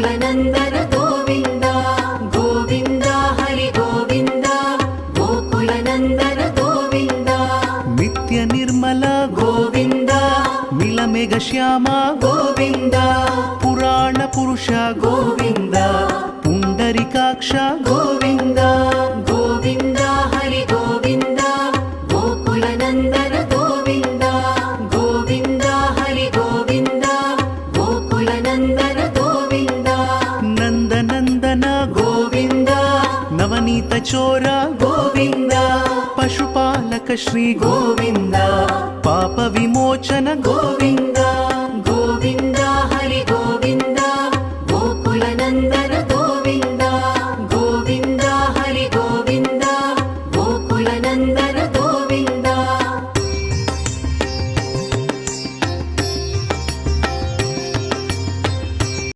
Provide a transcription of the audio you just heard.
गोकुलनन्दन गोविन्द गोविन्द हरि गोविन्द गोकुलनन्दन गोविन्द नित्य निर्मल गोविन्द नीलमेघ श्याम गोविन्द पुराण पुरुष गोविन्द पुण्डरीकाक्ष गोविन्द गोविन्द हरि गोविन्द गोकुलनन्दन गोविन्द गोविन्द हरि गोविन्द गोकुलनन्दन गोविन्द नन्दनन्दन गोविन्द नवनीत चोर गोविन्द पशुपालक श्री गोविन्द पाप विमोचन गोविन्द